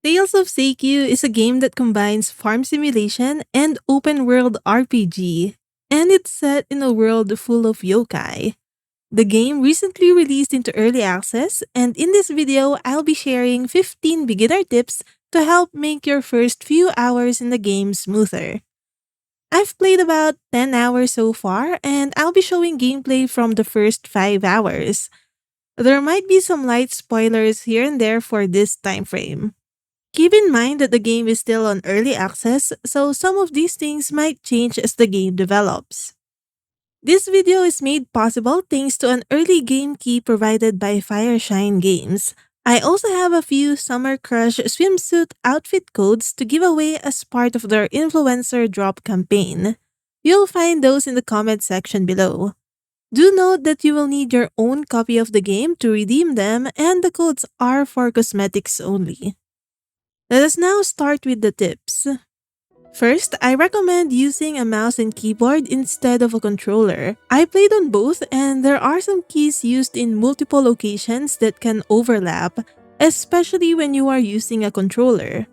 Tales of Seikyu is a game that combines farm simulation and open world RPG, and it's set in a world full of yokai. The game recently released into early access, and in this video, I'll be sharing 15 beginner tips to help make your first few hours in the game smoother. I've played about 10 hours so far, and I'll be showing gameplay from the first 5 hours. There might be some light spoilers here and there for this time frame. Keep in mind that the game is still on early access, so some of these things might change as the game develops. This video is made possible thanks to an early game key provided by Fireshine Games. I also have a few Summer Crush swimsuit outfit codes to give away as part of their influencer drop campaign. You'll find those in the comment section below. Do note that you will need your own copy of the game to redeem them, and the codes are for cosmetics only. Let us now start with the tips. First, I recommend using a mouse and keyboard instead of a controller. I played on both, and there are some keys used in multiple locations that can overlap, especially when you are using a controller.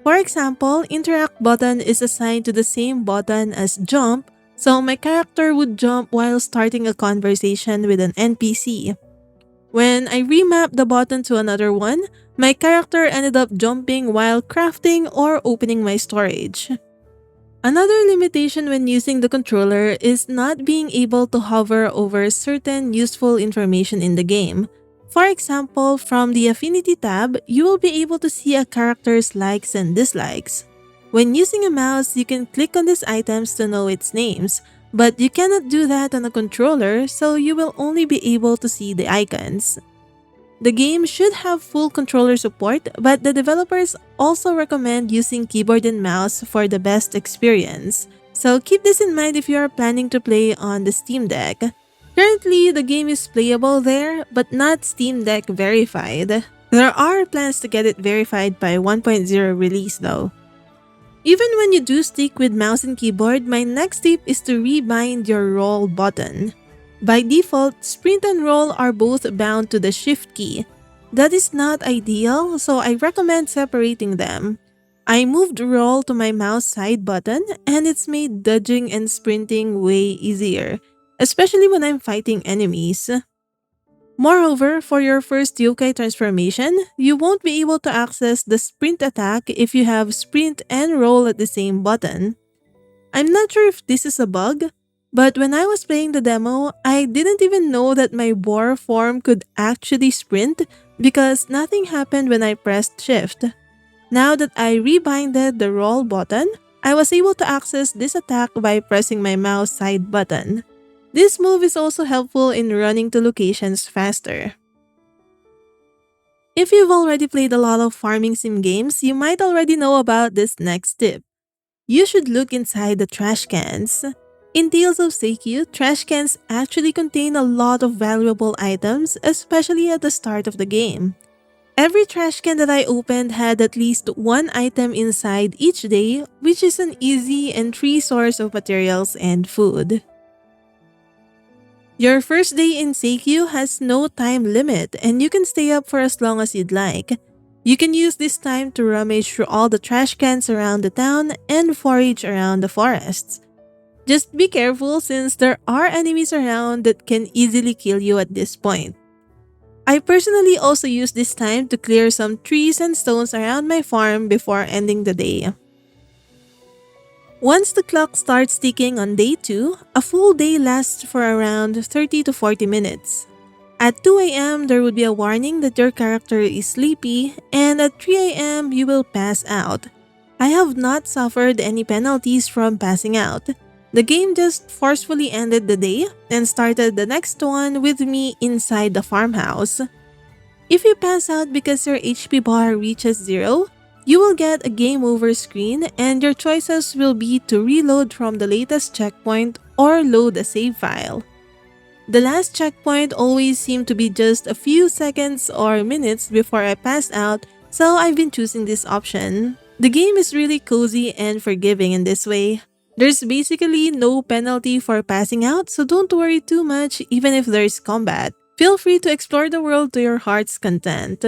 For example, interact button is assigned to the same button as jump, so my character would jump while starting a conversation with an NPC. When I remapped the button to another one, my character ended up jumping while crafting or opening my storage. Another limitation when using the controller is not being able to hover over certain useful information in the game. For example, from the Affinity tab, you will be able to see a character's likes and dislikes. When using a mouse, you can click on these items to know its names, but you cannot do that on a controller, so you will only be able to see the icons. The game should have full controller support, but the developers also recommend using keyboard and mouse for the best experience. So keep this in mind if you are planning to play on the Steam Deck. Currently, the game is playable there, but not Steam Deck verified. There are plans to get it verified by 1.0 release though. Even when you do stick with mouse and keyboard, my next tip is to rebind your roll button. By default, sprint and roll are both bound to the shift key. That is not ideal, so I recommend separating them. I moved roll to my mouse side button, and it's made dodging and sprinting way easier, especially when I'm fighting enemies. Moreover, for your first yokai transformation, you won't be able to access the sprint attack if you have sprint and roll at the same button. I'm not sure if this is a bug, but when I was playing the demo, I didn't even know that my boar form could actually sprint because nothing happened when I pressed shift. Now that I rebinded the roll button, I was able to access this attack by pressing my mouse side button. This move is also helpful in running to locations faster. If you've already played a lot of farming sim games, you might already know about this next tip. You should look inside the trash cans. In Tales of Seikyu, trash cans actually contain a lot of valuable items, especially at the start of the game. Every trash can that I opened had at least one item inside each day, which is an easy and free source of materials and food. Your first day in Seikyu has no time limit, and you can stay up for as long as you'd like. You can use this time to rummage through all the trash cans around the town and forage around the forests. Just be careful since there are enemies around that can easily kill you at this point. I personally also use this time to clear some trees and stones around my farm before ending the day. Once the clock starts ticking on day 2, a full day lasts for around 30 to 40 minutes. At 2 a.m., there would be a warning that your character is sleepy, and at 3 a.m., you will pass out. I have not suffered any penalties from passing out. The game just forcefully ended the day and started the next one with me inside the farmhouse. If you pass out because your HP bar reaches 0, you will get a game over screen, and your choices will be to reload from the latest checkpoint or load a save file. The last checkpoint always seemed to be just a few seconds or minutes before I passed out, so I've been choosing this option. The game is really cozy and forgiving in this way. There's basically no penalty for passing out, so don't worry too much even if there's combat. Feel free to explore the world to your heart's content.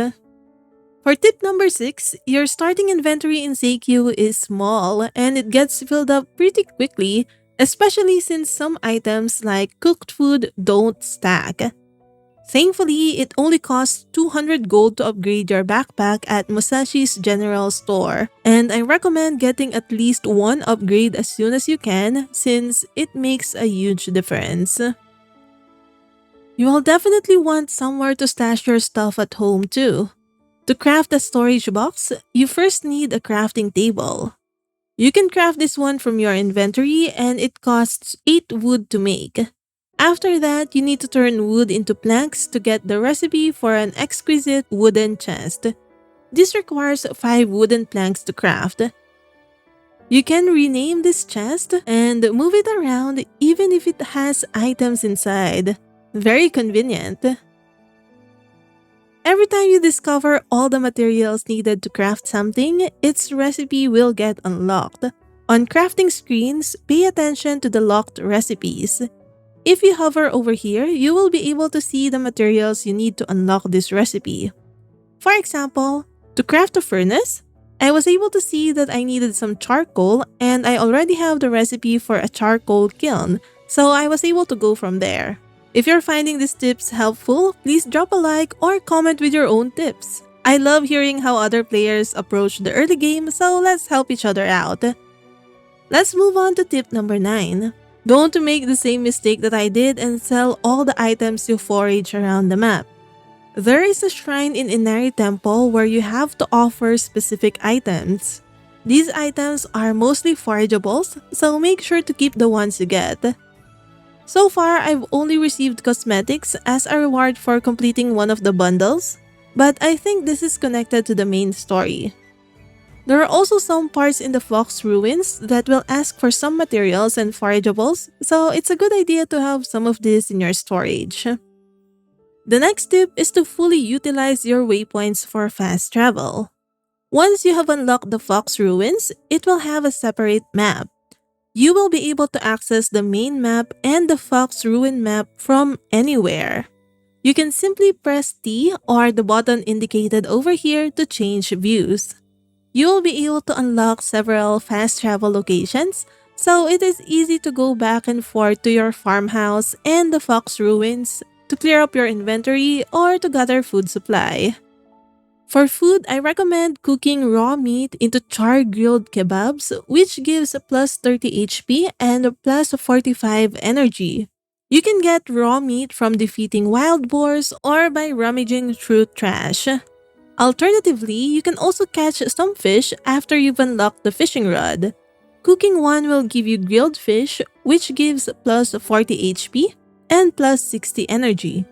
For tip number 6, your starting inventory in Seikyu is small and it gets filled up pretty quickly, especially since some items like cooked food don't stack. Thankfully, it only costs 200 gold to upgrade your backpack at Musashi's General Store, and I recommend getting at least one upgrade as soon as you can since it makes a huge difference. You will definitely want somewhere to stash your stuff at home too. To craft a storage box, you first need a crafting table. You can craft this one from your inventory and it costs 8 wood to make. After that, you need to turn wood into planks to get the recipe for an exquisite wooden chest. This requires 5 wooden planks to craft. You can rename this chest and move it around even if it has items inside. Very convenient. Every time you discover all the materials needed to craft something, its recipe will get unlocked. On crafting screens, pay attention to the locked recipes. If you hover over here, you will be able to see the materials you need to unlock this recipe. For example, to craft a furnace, I was able to see that I needed some charcoal and I already have the recipe for a charcoal kiln, so I was able to go from there. If you're finding these tips helpful, please drop a like or comment with your own tips. I love hearing how other players approach the early game, so let's help each other out. Let's move on to tip number 9. Don't make the same mistake that I did and sell all the items you forage around the map. There is a shrine in Inari Temple where you have to offer specific items. These items are mostly forageables, so make sure to keep the ones you get. So far, I've only received cosmetics as a reward for completing one of the bundles, but I think this is connected to the main story. There are also some parts in the Fox Ruins that will ask for some materials and forageables, so it's a good idea to have some of this in your storage. The next tip is to fully utilize your waypoints for fast travel. Once you have unlocked the Fox Ruins, it will have a separate map. You will be able to access the main map and the Fox Ruin map from anywhere. You can simply press T or the button indicated over here to change views. You will be able to unlock several fast travel locations, so it is easy to go back and forth to your farmhouse and the Fox Ruins to clear up your inventory or to gather food supply. For food, I recommend cooking raw meat into char-grilled kebabs, which gives plus 30 HP and plus 45 energy. You can get raw meat from defeating wild boars or by rummaging through trash. Alternatively, you can also catch some fish after you've unlocked the fishing rod. Cooking one will give you grilled fish, which gives plus 40 HP and plus 60 energy.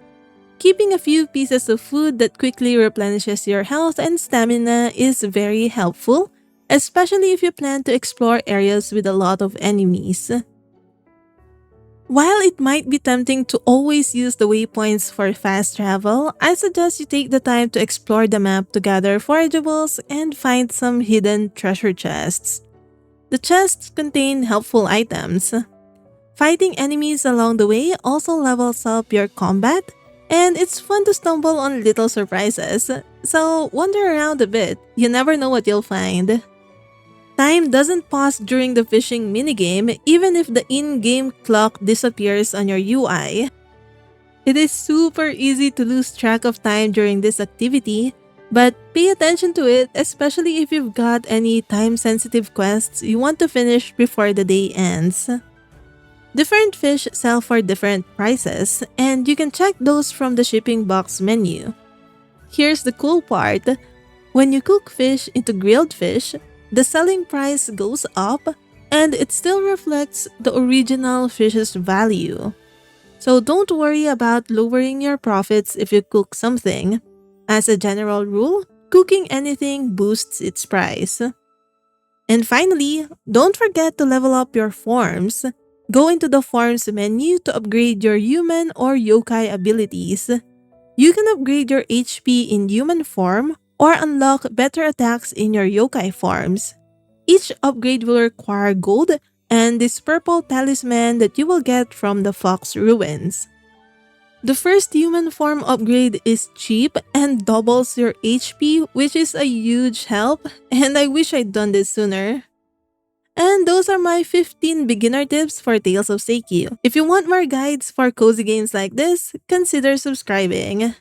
Keeping a few pieces of food that quickly replenishes your health and stamina is very helpful, especially if you plan to explore areas with a lot of enemies. While it might be tempting to always use the waypoints for fast travel, I suggest you take the time to explore the map to gather forageables and find some hidden treasure chests. The chests contain helpful items. Fighting enemies along the way also levels up your combat, and it's fun to stumble on little surprises, so wander around a bit, you never know what you'll find. Time doesn't pause during the fishing minigame even if the in-game clock disappears on your UI. It is super easy to lose track of time during this activity, but pay attention to it, especially if you've got any time-sensitive quests you want to finish before the day ends. Different fish sell for different prices, and you can check those from the shipping box menu. Here's the cool part. When you cook fish into grilled fish, the selling price goes up and it still reflects the original fish's value. So don't worry about lowering your profits if you cook something. As a general rule, cooking anything boosts its price. And finally, don't forget to level up your forms. Go into the forms menu to upgrade your human or yokai abilities. You can upgrade your HP in human form or unlock better attacks in your yokai forms. Each upgrade will require gold and this purple talisman that you will get from the Fox Ruins. The first human form upgrade is cheap and doubles your HP, which is a huge help, and I wish I'd done this sooner. And those are my 15 beginner tips for Tales of Seikyu. If you want more guides for cozy games like this, consider subscribing.